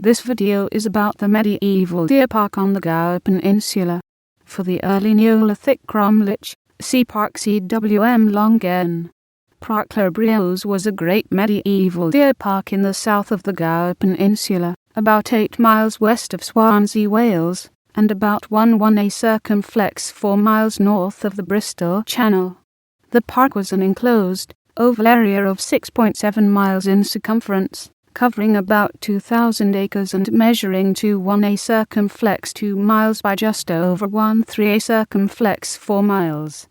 This video is about the medieval deer park on the Gower Peninsula. For the early Neolithic cromlech, see Parc Cwm Long Cairn. Parc le Breos was a great medieval deer park in the south of the Gower Peninsula, about 8 miles west of Swansea, Wales, and about 1 circumflex 4 miles north of the Bristol Channel. The park was an enclosed, oval area of 6.7 miles in circumference, covering about 2,000 acres and measuring 1 circumflex 2 miles by just over 3 circumflex 4 miles.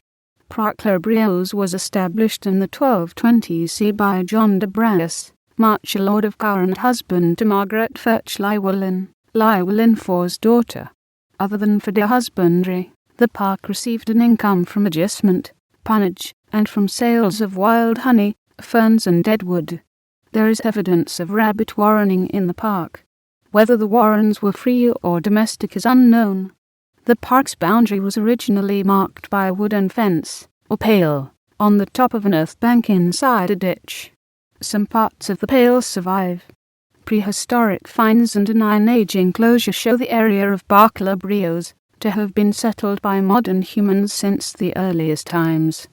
Parc le Breos was established in the 1220s by John de Braose, Lord of Gower and husband to Margaret Ferch Llywelyn, Llywelyn Fawr's daughter. Other than for deer husbandry, the park received an income from agistment, pannage, and from sales of wild honey, ferns and deadwood. There is evidence of rabbit warrening in the park. Whether the warrens were free or domestic is unknown. The park's boundary was originally marked by a wooden fence, or pale, on the top of an earth bank inside a ditch. Some parts of the pale survive. Prehistoric finds and an Iron Age enclosure show the area of Parc le Breos to have been settled by modern humans since the earliest times.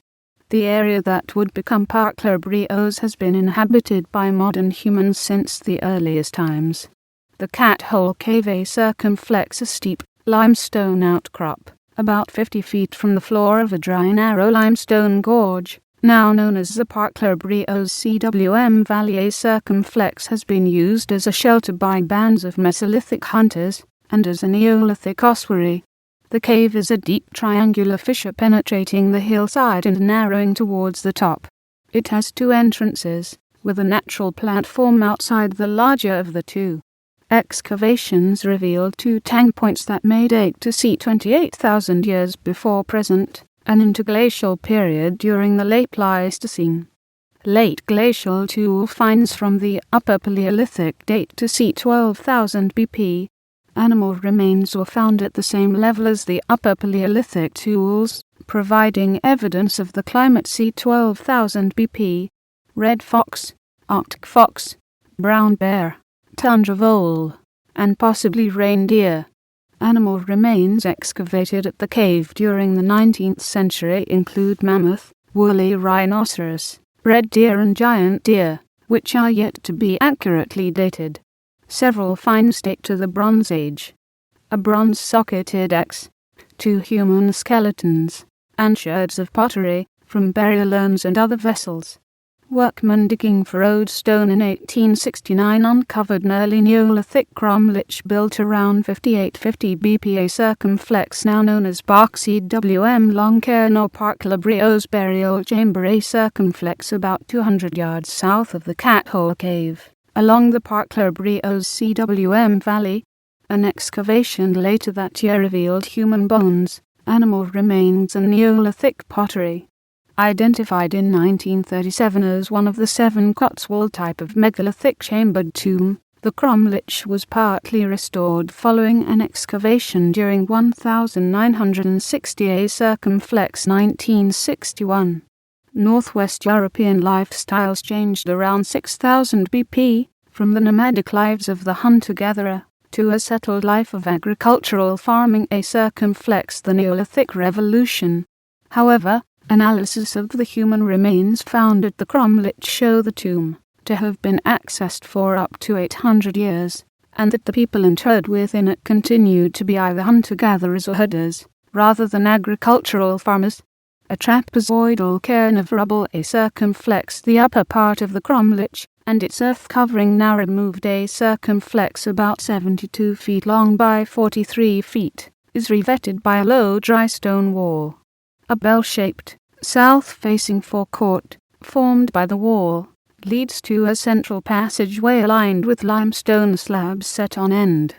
The area that would become Parc le Breos has been inhabited by modern humans since the earliest times. The Cat Hole Cave circumflex a steep, limestone outcrop, about 50 feet from the floor of a dry narrow limestone gorge, now known as the Parc le Breos Cwm Valley circumflex, has been used as a shelter by bands of Mesolithic hunters, and as a Neolithic ossuary. The cave is a deep triangular fissure penetrating the hillside and narrowing towards the top. It has 2 entrances, with a natural platform outside the larger of the 2. Excavations revealed 2 tank points that may date to c. 28,000 years before present, an interglacial period during the late Pleistocene. Late glacial tool finds from the Upper Paleolithic date to c. 12,000 BP. Animal remains were found at the same level as the Upper Paleolithic tools, providing evidence of the climate c. 12,000 BP. Red fox, Arctic fox, brown bear, tundra vole, and possibly reindeer. Animal remains excavated at the cave during the 19th century include mammoth, woolly rhinoceros, red deer and giant deer, which are yet to be accurately dated. Several finds date to the Bronze Age. A bronze-socketed axe, 2 human skeletons, and sherds of pottery, from burial urns and other vessels. Workmen digging for lodestone in 1869 uncovered an early Neolithic cromlech built around 5850 BPA circumflex, now known as Parc Cwm Long Cairn or Parc le Breos burial chamber, a circumflex about 200 yards south of the Cat Hole Cave, along the Parc le Breos Cwm Valley. An excavation later that year revealed human bones, animal remains and Neolithic pottery. Identified in 1937 as one of the 7 Cotswold type of megalithic chambered tomb, the cromlech was partly restored following an excavation during 1960 circumflex 1961. Northwest European lifestyles changed around 6000 BP, from the nomadic lives of the hunter-gatherer, to a settled life of agricultural farming, a circumflex the Neolithic Revolution. However, analysis of the human remains found at the cromlech show the tomb to have been accessed for up to 800 years, and that the people interred within it continued to be either hunter-gatherers or herders, rather than agricultural farmers. A trapezoidal cairn of rubble, a circumflex the upper part of the cromlech, and its earth covering now removed, a circumflex about 72 feet long by 43 feet, is revetted by a low dry stone wall. A bell-shaped, south-facing forecourt, formed by the wall, leads to a central passageway lined with limestone slabs set on end.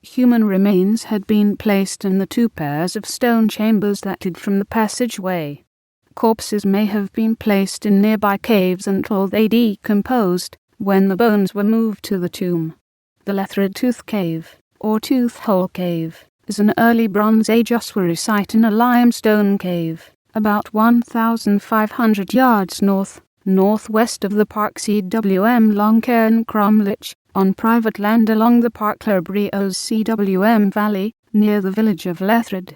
Human remains had been placed in the 2 pairs of stone chambers that led from the passageway. Corpses may have been placed in nearby caves until they decomposed, when the bones were moved to the tomb. The Lethred Tooth Cave, or Tooth Hole Cave, is an early Bronze Age ossuary site in a limestone cave, about 1,500 yards northwest of the Parc Cwm Long Cairn cromlech, on private land along the Parc le Breos Cwm Valley, near the village of Lethryd.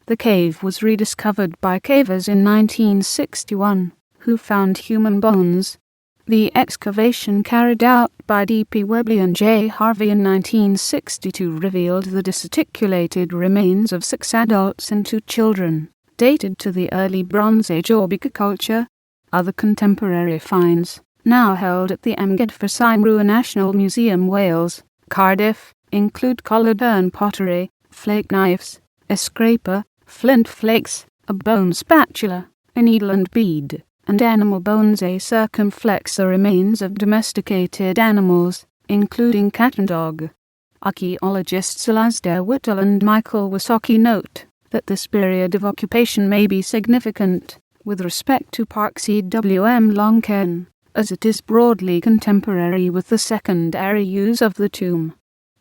The cave was rediscovered by cavers in 1961, who found human bones. The excavation carried out by D.P. Webley and J. Harvey in 1962 revealed the disarticulated remains of 6 adults and 2 children, dated to the early Bronze Age Orbica culture. Other contemporary finds, now held at the Amgedfrsaimrua National Museum, Wales, Cardiff, include collared urn pottery, flake knives, a scraper, flint flakes, a bone spatula, a needle and bead, and animal bones. A circumflex are remains of domesticated animals, including cat and dog. Archaeologists Alasdair Whittle and Michael Wysocki note that this period of occupation may be significant with respect to Parc Cwm Long Cairn, as it is broadly contemporary with the secondary use of the tomb.